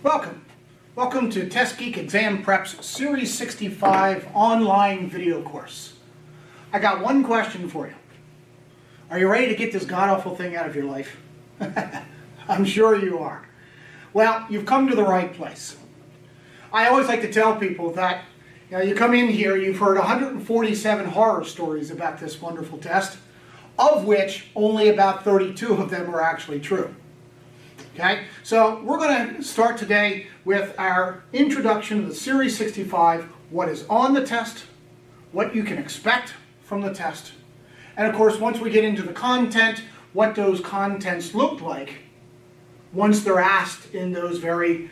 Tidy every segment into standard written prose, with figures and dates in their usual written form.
Welcome. Welcome to Testgeek Exam Prep's Series 65 online video course. I got one question for you. Are you ready to get this god-awful thing out of your life? I'm sure you are. Well, you've come to the right place. I always like to tell people that you come in here, you've heard 147 horror stories about this wonderful test, of which only about 32 of them are actually true. Okay, so we're going to start today with our introduction to the Series 65, what is on the test, what you can expect from the test, and of course once we get into the content, what those contents look like once they're asked in those very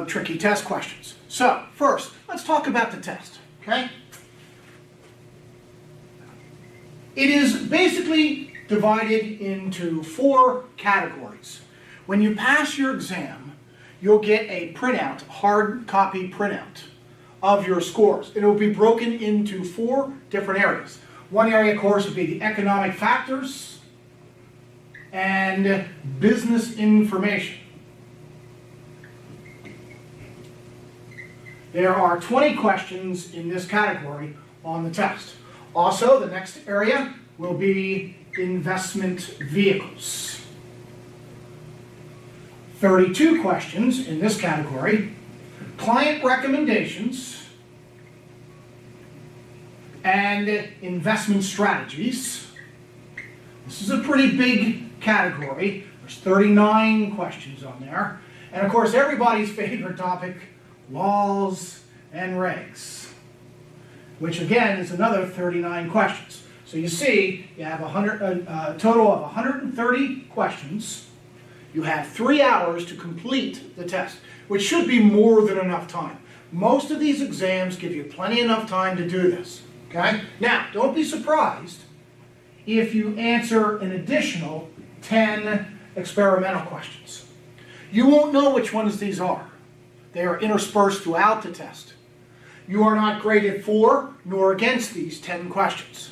tricky test questions. So first, let's talk about the test. Okay, it is basically divided into 4 categories. When you pass your exam, you'll get a printout, hard copy printout of your scores. It will be broken into 4 different areas. One area, of course, would be the economic factors and business information. There are 20 questions in this category on the test. Also, the next area will be investment vehicles. 32 questions in this category, client recommendations, and investment strategies. This is a pretty big category. There's 39 questions on there. And of course, everybody's favorite topic, laws and regs, which again is another 39 questions. So you see, you have a total of 130 questions. You have 3 hours to complete the test, which should be more than enough time. Most of these exams give you plenty enough time to do this. Okay? Now, don't be surprised if you answer an additional 10 experimental questions. You won't know which ones these are. They are interspersed throughout the test. You are not graded for nor against these 10 questions.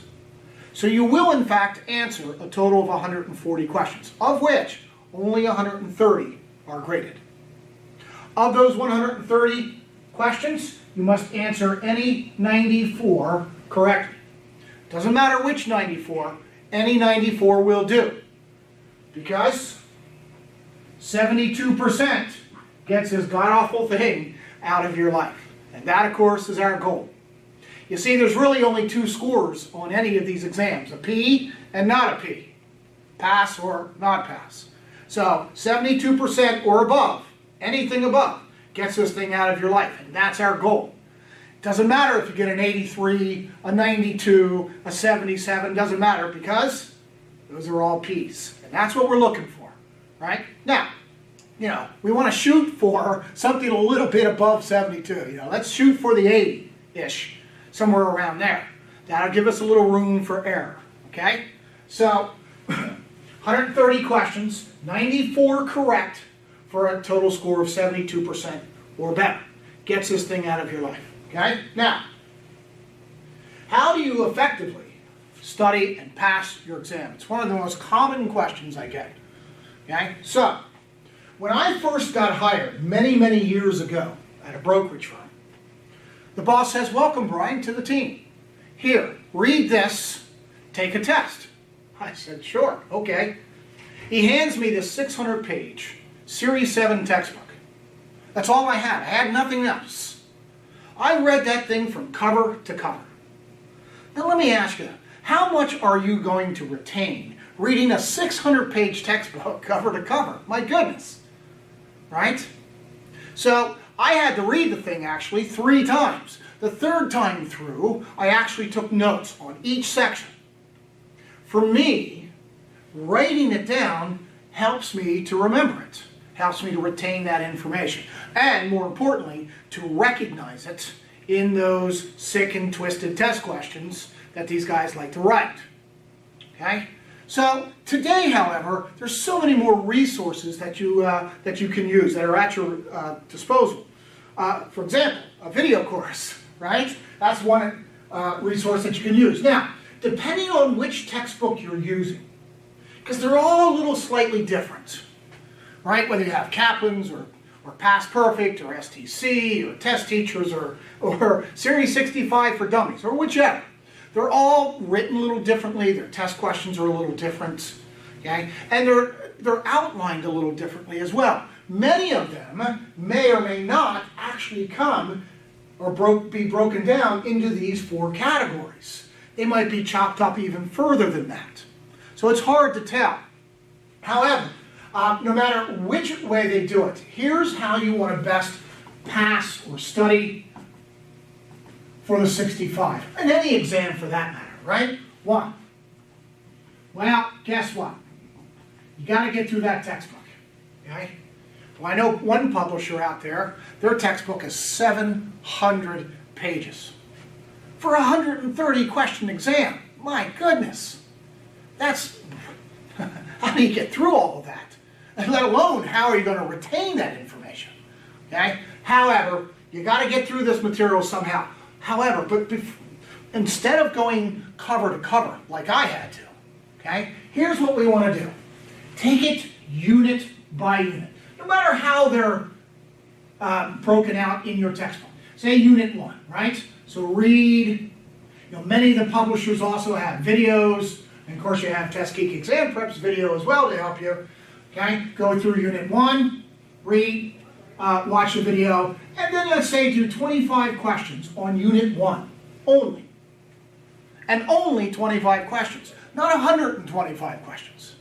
So you will, in fact, answer a total of 140 questions, of which only 130 are graded. Of those 130 questions, you must answer any 94 correctly. Doesn't matter which 94, any 94 will do. Because 72% gets this god-awful thing out of your life. And that, of course, is our goal. You see, there's really only 2 scores on any of these exams, a P and not a P. Pass or not pass. So 72% or above, anything above, gets this thing out of your life, and that's our goal. It doesn't matter if you get an 83, a 92, a 77, doesn't matter, because those are all P's, and that's what we're looking for, right? Now, we want to shoot for something a little bit above 72. Let's shoot for the 80-ish, somewhere around there. That'll give us a little room for error, okay? So 130 questions, 94 correct for a total score of 72% or better. Gets this thing out of your life. Okay? Now, how do you effectively study and pass your exam? It's one of the most common questions I get. Okay? So, when I first got hired many, many years ago at a brokerage firm, the boss says, "Welcome, Brian, to the team. Here, read this, take a test." I said, "Sure, okay." He hands me this 600-page Series 7 textbook. That's all I had. I had nothing else. I read that thing from cover to cover. Now let me ask you, how much are you going to retain reading a 600-page textbook cover to cover? My goodness. Right? So I had to read the thing actually 3 times. The 3rd time through, I actually took notes on each section. For me, writing it down helps me to remember it, helps me to retain that information, and more importantly, to recognize it in those sick and twisted test questions that these guys like to write. Okay? So today, however, there's so many more resources that you can use that are at your disposal. For example, a video course, right? That's one resource that you can use. Now, depending on which textbook you're using, because they're all a little slightly different, right? Whether you have Kaplan's or Pass Perfect, or STC, or Test Teachers, or Series 65 for Dummies, or whichever. They're all written a little differently, their test questions are a little different, okay? And they're outlined a little differently as well. Many of them may or may not actually come or be broken down into these 4 categories. They might be chopped up even further than that. So it's hard to tell. However, no matter which way they do it, here's how you want to best pass or study for the 65, and any exam for that matter, right? 1. Well, guess what? You got to get through that textbook, okay? Well, I know one publisher out there, their textbook is 700 pages for a 130 question exam. My goodness, that's, how do you get through all of that? And let alone, how are you going to retain that information, okay? However, you got to get through this material somehow. However, instead of going cover to cover like I had to, okay, here's what we want to do. Take it unit by unit, no matter how they're broken out in your textbook. Say unit 1, right? So read, many of the publishers also have videos, and of course you have Testgeek Exam Prep's video as well to help you, okay? Go through unit 1, read, watch the video, and then let's say do 25 questions on unit 1 only. And only 25 questions, not 125 questions.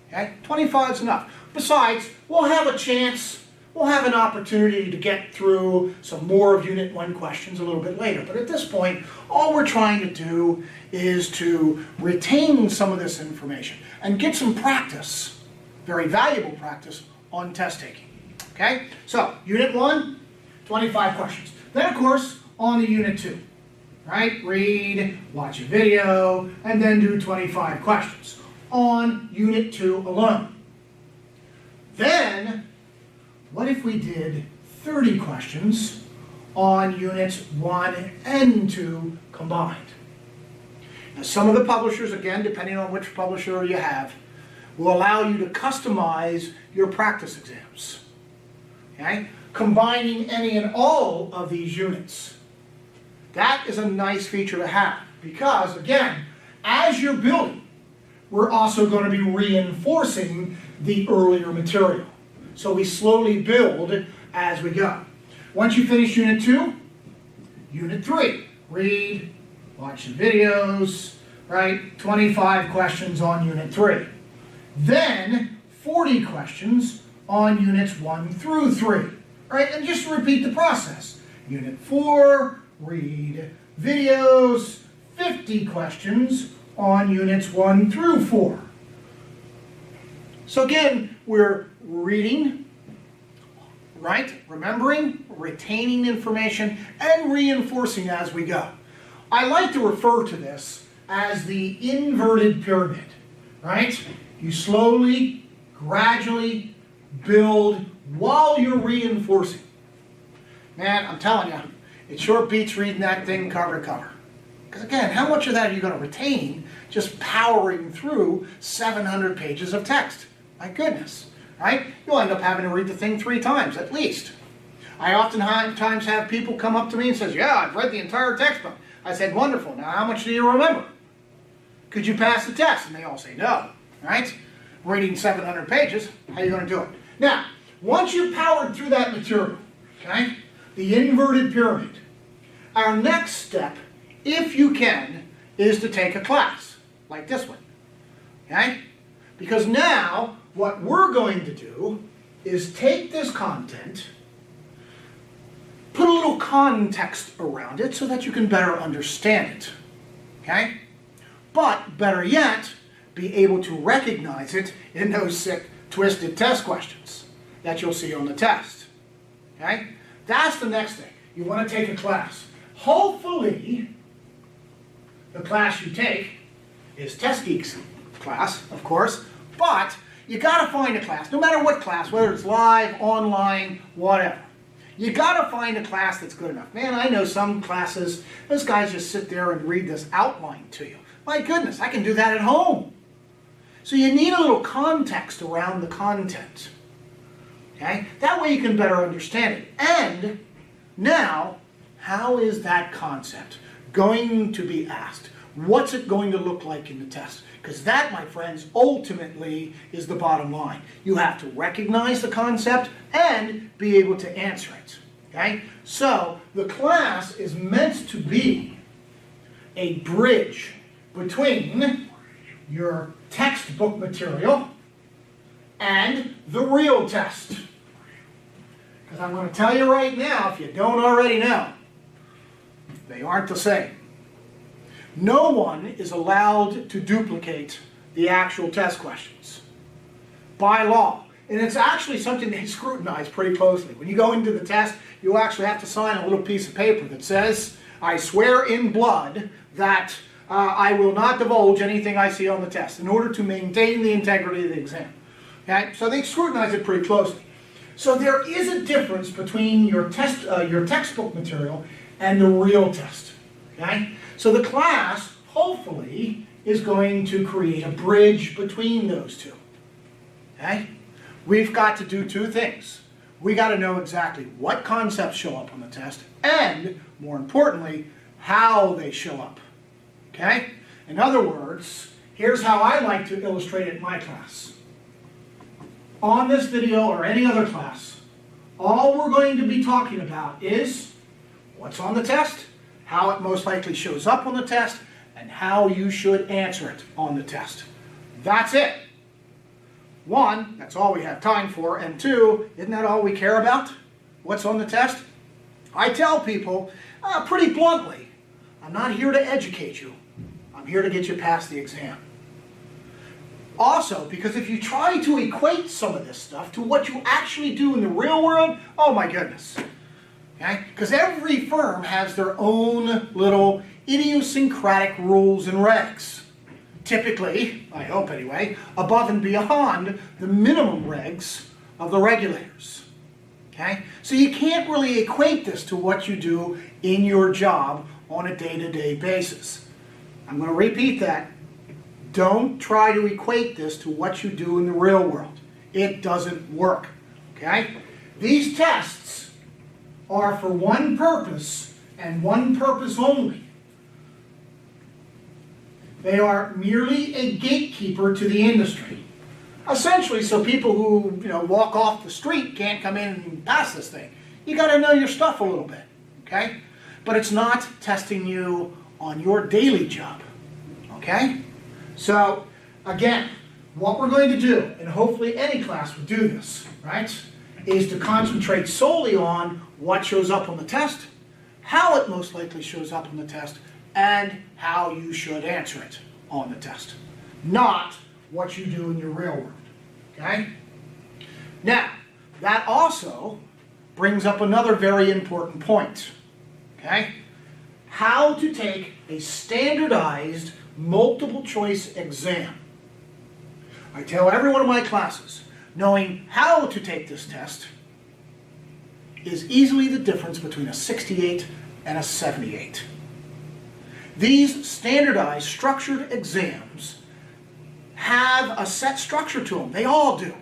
Okay? 25 is enough. Besides, we'll have a chance, we'll have an opportunity to get through some more of unit 1 questions a little bit later. But at this point, all we're trying to do is to retain some of this information and get some practice, very valuable practice, on test taking. Okay, so unit 1, 25 questions. Then, of course, on to unit 2, right? Read, watch a video, and then do 25 questions on unit 2 alone. Then, what if we did 30 questions on units 1 and 2 combined? Now, some of the publishers, again, depending on which publisher you have, will allow you to customize your practice exams. Okay? Combining any and all of these units. That is a nice feature to have because, again, as you're building, we're also going to be reinforcing the earlier material. So we slowly build as we go. Once you finish unit 2, unit 3, read, watch the videos, right? 25 questions on unit 3. Then 40 questions on units 1 through 3, right? And just repeat the process. Unit 4, read videos, 50 questions on units 1 through 4. So again, we're reading, right? Remembering, retaining information, and reinforcing as we go. I like to refer to this as the inverted pyramid, right? You slowly, gradually build while you're reinforcing. Man, I'm telling you, it sure beats reading that thing cover to cover. Because again, how much of that are you going to retain just powering through 700 pages of text? My goodness, right? You'll end up having to read the thing 3 times at least. I oftentimes have people come up to me and says, yeah, I've read the entire textbook. I said, wonderful, now how much do you remember? Could you pass the test? And they all say no, right? Reading 700 pages, how are you going to do it? Now, once you've powered through that material, okay, the inverted pyramid, our next step, if you can, is to take a class, like this one, okay? Because now, what we're going to do is take this content, put a little context around it so that you can better understand it, okay? But, better yet, be able to recognize it in those sick, twisted test questions that you'll see on the test, okay? That's the next thing. You want to take a class. Hopefully, the class you take is Testgeek's class, of course, but you got to find a class, no matter what class, whether it's live, online, whatever. You got to find a class that's good enough. Man, I know some classes, those guys just sit there and read this outline to you. My goodness, I can do that at home. So you need a little context around the content. Okay? That way you can better understand it. And now, how is that concept going to be asked? What's it going to look like in the test? Because that, my friends, ultimately is the bottom line. You have to recognize the concept and be able to answer it. Okay? So, the class is meant to be a bridge between your textbook material and the real test. Because I'm going to tell you right now, if you don't already know, they aren't the same. No one is allowed to duplicate the actual test questions by law. And it's actually something they scrutinize pretty closely. When you go into the test, you actually have to sign a little piece of paper that says, I swear in blood that I will not divulge anything I see on the test in order to maintain the integrity of the exam. Okay? So they scrutinize it pretty closely. So there is a difference between your textbook material and the real test. Okay? So the class, hopefully, is going to create a bridge between those two. Okay? We've got to do two things. We got to know exactly what concepts show up on the test and, more importantly, how they show up. Okay? In other words, here's how I like to illustrate it in my class. On this video or any other class, all we're going to be talking about is what's on the test, how it most likely shows up on the test, and how you should answer it on the test. That's it. One, that's all we have time for, and two, isn't that all we care about? What's on the test? I tell people pretty bluntly, I'm not here to educate you. I'm here to get you past the exam. Also, because if you try to equate some of this stuff to what you actually do in the real world, oh my goodness. Okay? Because every firm has their own little idiosyncratic rules and regs. Typically, I hope anyway, above and beyond the minimum regs of the regulators. Okay? So you can't really equate this to what you do in your job on a day-to-day basis. I'm going to repeat that. Don't try to equate this to what you do in the real world. It doesn't work. Okay? These tests are for one purpose and one purpose only. They are merely a gatekeeper to the industry. Essentially, so people who walk off the street can't come in and pass this thing. You got to know your stuff a little bit. Okay? But it's not testing you on your daily job. Okay? So, again, what we're going to do, and hopefully any class would do this, right, is to concentrate solely on what shows up on the test, how it most likely shows up on the test, and how you should answer it on the test. Not what you do in your real world. Okay? Now, that also brings up another very important point. Okay? How to take a standardized multiple choice exam. I tell every one of my classes, knowing how to take this test is easily the difference between a 68 and a 78. These standardized structured exams have a set structure to them. They all do.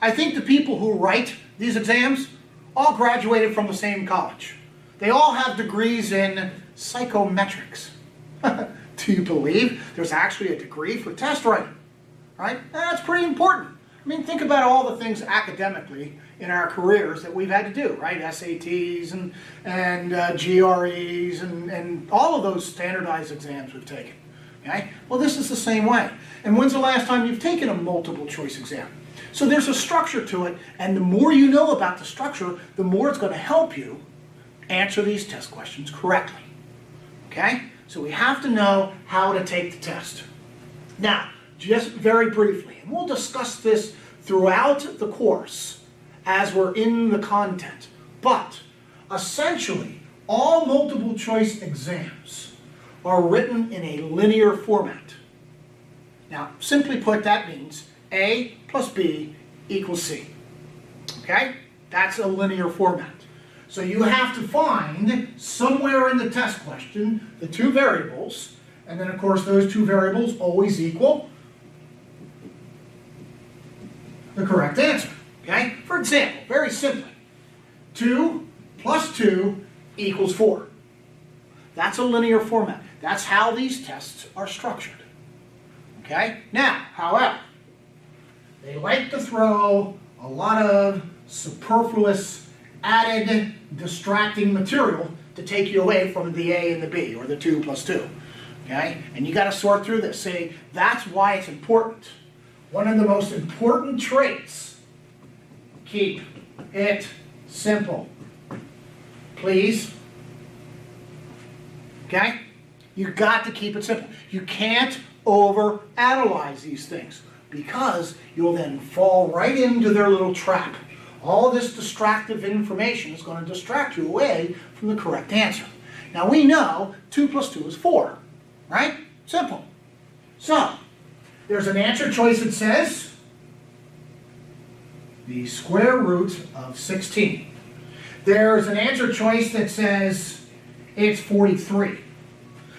I think the people who write these exams all graduated from the same college. They all have degrees in psychometrics. Do you believe there's actually a degree for test writing? Right? That's pretty important. I mean, think about all the things academically in our careers that we've had to do, right? SATs and GREs and all of those standardized exams we've taken. Okay? Well, this is the same way. And when's the last time you've taken a multiple choice exam? So there's a structure to it, and the more you know about the structure, the more it's going to help you answer these test questions correctly. Okay? So we have to know how to take the test. Now, just very briefly, and we'll discuss this throughout the course as we're in the content, but essentially, all multiple choice exams are written in a linear format. Now, simply put, that means A plus B equals C. Okay? That's a linear format. So you have to find somewhere in the test question the two variables, and then of course those two variables always equal the correct answer. Okay? For example, very simply, 2 plus 2 equals 4. That's a linear format. That's how these tests are structured. Okay? Now, however, they like to throw a lot of superfluous, added, distracting material to take you away from the A and the B, or the 2 plus 2. Okay? And you got to sort through this. See, that's why it's important. One of the most important traits, keep it simple. Please. Okay? You've got to keep it simple. You can't overanalyze these things, because you'll then fall right into their little trap. All this distractive information is going to distract you away from the correct answer. Now we know 2 plus 2 is 4, right? Simple. So, there's an answer choice that says the square root of 16. There's an answer choice that says it's 43.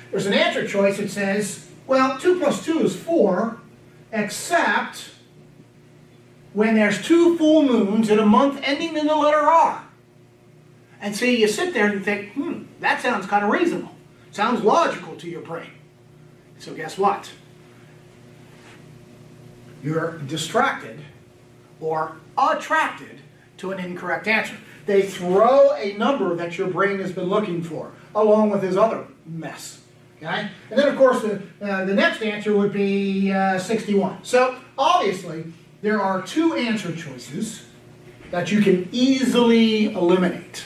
There's an answer choice that says, well, 2 plus 2 is 4, except when there's 2 full moons in a month ending in the letter R. And so you sit there and you think, that sounds kind of reasonable. Sounds logical to your brain. So guess what? You're distracted or attracted to an incorrect answer. They throw a number that your brain has been looking for, along with this other mess. Okay? And then, of course, the next answer would be 61. So, obviously, there are 2 answer choices that you can easily eliminate.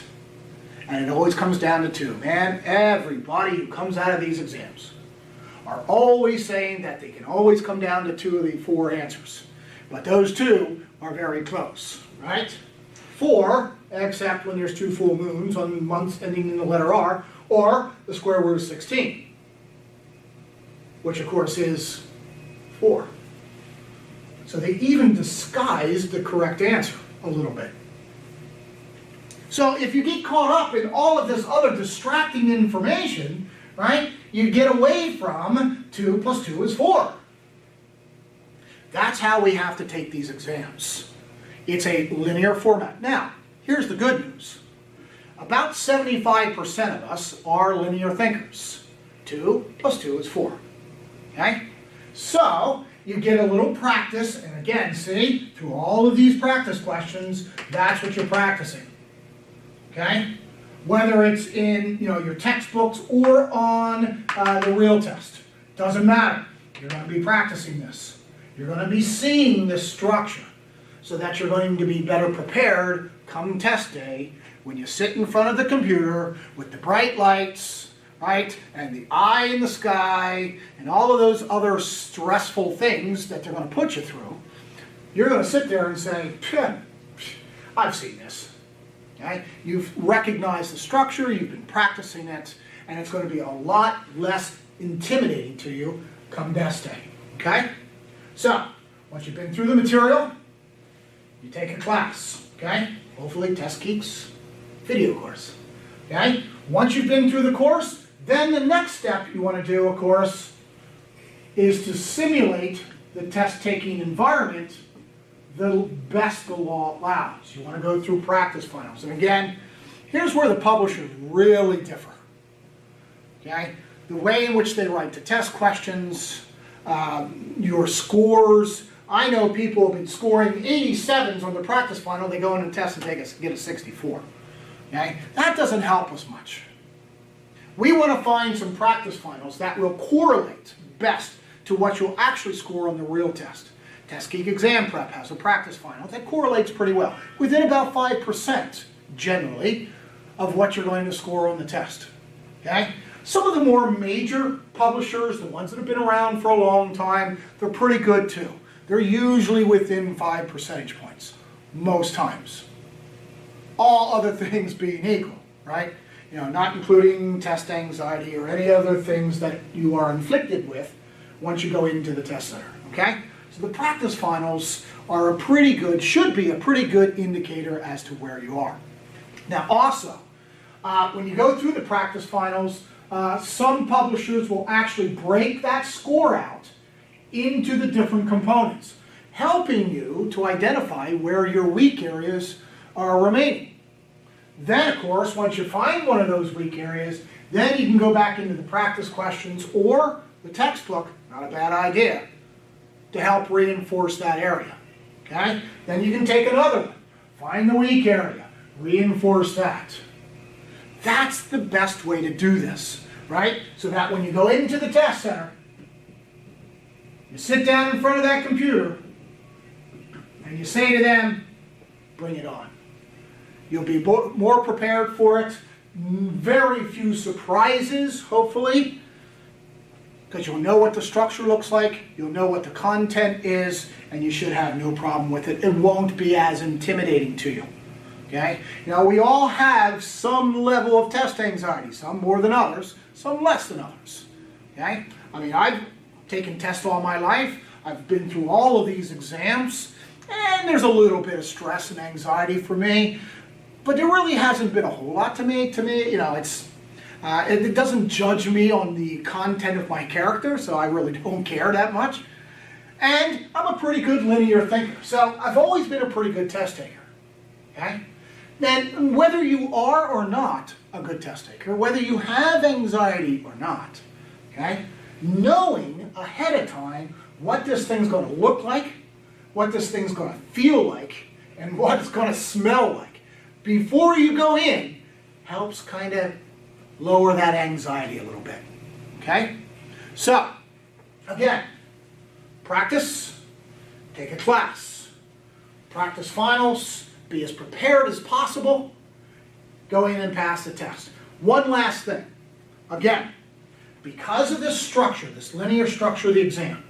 And it always comes down to 2. Man, everybody who comes out of these exams are always saying that they can always come down to 2 of the 4 answers. But those 2 are very close, right? 4, except when there's 2 full moons on months ending in the letter R, or the square root of 16. Which of course is 4. So they even disguised the correct answer a little bit. So if you get caught up in all of this other distracting information, right, you get away from 2 plus 2 is 4. That's how we have to take these exams. It's a linear format. Now, here's the good news. About 75% of us are linear thinkers. 2 plus 2 is 4. Okay? So, you get a little practice, and again, see, through all of these practice questions, that's what you're practicing. Okay? Whether it's in your textbooks or on the real test. Doesn't matter. You're going to be practicing this. You're going to be seeing this structure so that you're going to be better prepared come test day when you sit in front of the computer with the bright lights, right, and the eye in the sky, and all of those other stressful things that they're going to put you through. You're going to sit there and say, I've seen this. Okay? You've recognized the structure, you've been practicing it, and it's going to be a lot less intimidating to you come test day. Okay? So, once you've been through the material, you take a class. Okay? Hopefully Testgeek's video course. Okay? Once you've been through the course, then the next step you want to do, of course, is to simulate the test-taking environment the best the law allows. You want to go through practice finals. And again, here's where the publishers really differ. Okay? The way in which they write the test questions, your scores. I know people have been scoring 87s on the practice final. They go in and test and get a 64. Okay? That doesn't help us much. We want to find some practice finals that will correlate best to what you'll actually score on the real test. Testgeek Exam Prep has a practice final that correlates pretty well, within about 5% generally of what you're going to score on the test. Okay? Some of the more major publishers, the ones that have been around for a long time, they're pretty good too. They're usually within 5 percentage points, most times. All other things being equal, right? You know, not including test anxiety or any other things that you are inflicted with once you go into the test center, okay? So the practice finals are should be a pretty good indicator as to where you are. Now also, when you go through the practice finals, some publishers will actually break that score out into the different components. helping you to identify where your weak areas are remaining. Then, of course, once you find one of those weak areas, then you can go back into the practice questions or the textbook, not a bad idea, to help reinforce that area. Okay? Then you can take another one, find the weak area, reinforce that. That's the best way to do this, right? So that when you go into the test center, you sit down in front of that computer and you say to them, bring it on. You'll be more prepared for it. Very few surprises, hopefully, because you'll know what the structure looks like, you'll know what the content is, and you should have no problem with it. It won't be as intimidating to you. Okay? Now, we all have some level of test anxiety, some more than others, some less than others. Okay? I mean, I've taken tests all my life, I've been through all of these exams, and there's a little bit of stress and anxiety for me, but there really hasn't been a whole lot to me. You know, it doesn't judge me on the content of my character, so I really don't care that much. And I'm a pretty good linear thinker, so I've always been a pretty good test taker. Okay? Then, whether you are or not a good test taker, whether you have anxiety or not, okay, knowing ahead of time what this thing's going to look like, what this thing's going to feel like, and what it's going to smell like before you go in helps kind of lower that anxiety a little bit. Okay? So, again, practice, take a class, practice finals, be as prepared as possible, go in and pass the test. One last thing. Again, because of this structure, this linear structure of the exam,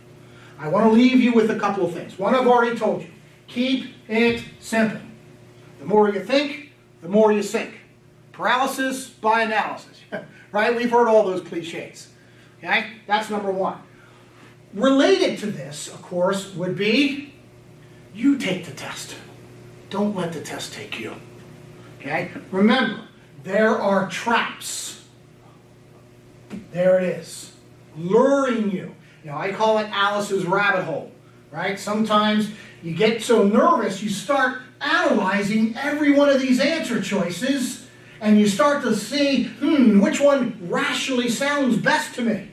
I want to leave you with a couple of things. One I've already told you. Keep it simple. The more you think, the more you sink. Paralysis by analysis. Right? We've heard all those cliches. Okay? That's number one. Related to this, of course, would be you take the test. Don't let the test take you. Okay? Remember, there are traps. There it is. Luring you. You know, I call it Alice's rabbit hole. Right? Sometimes you get so nervous, you start analyzing every one of these answer choices, and you start to see, which one rationally sounds best to me,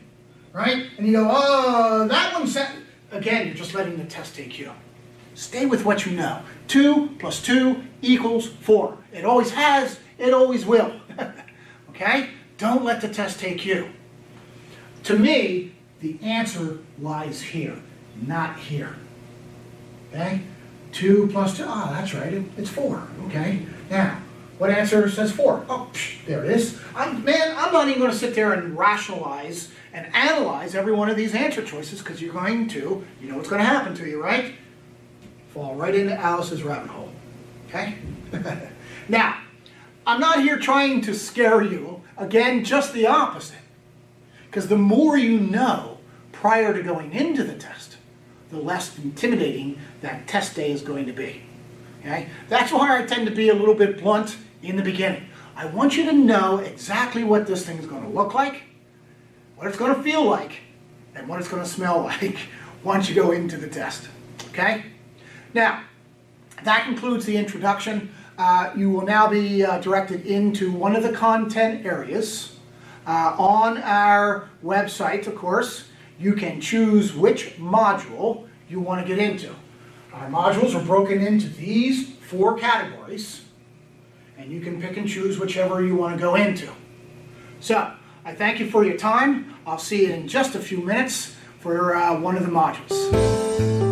right? And you go, oh, that one sounds... Again, you're just letting the test take you. Stay with what you know. 2 + 2 = 4. It always has, it always will. Okay? Don't let the test take you. To me, the answer lies here, not here. Okay? 2 + 2, that's right, it's 4. Okay? Now, what answer says 4? Oh, there it is. I'm not even going to sit there and rationalize and analyze every one of these answer choices, because you're going to, you know what's going to happen to you, right? Fall right into Alice's rabbit hole. Okay? Now, I'm not here trying to scare you. Again, just the opposite. Because the more you know prior to going into the test, the less intimidating that test day is going to be. Okay? That's why I tend to be a little bit blunt in the beginning. I want you to know exactly what this thing is going to look like, what it's going to feel like, and what it's going to smell like once you go into the test. Okay? Now, that concludes the introduction. You will now be directed into one of the content areas. On our website, of course, you can choose which module you want to get into. Our modules are broken into these 4 categories, and you can pick and choose whichever you want to go into. So, I thank you for your time. I'll see you in just a few minutes for one of the modules.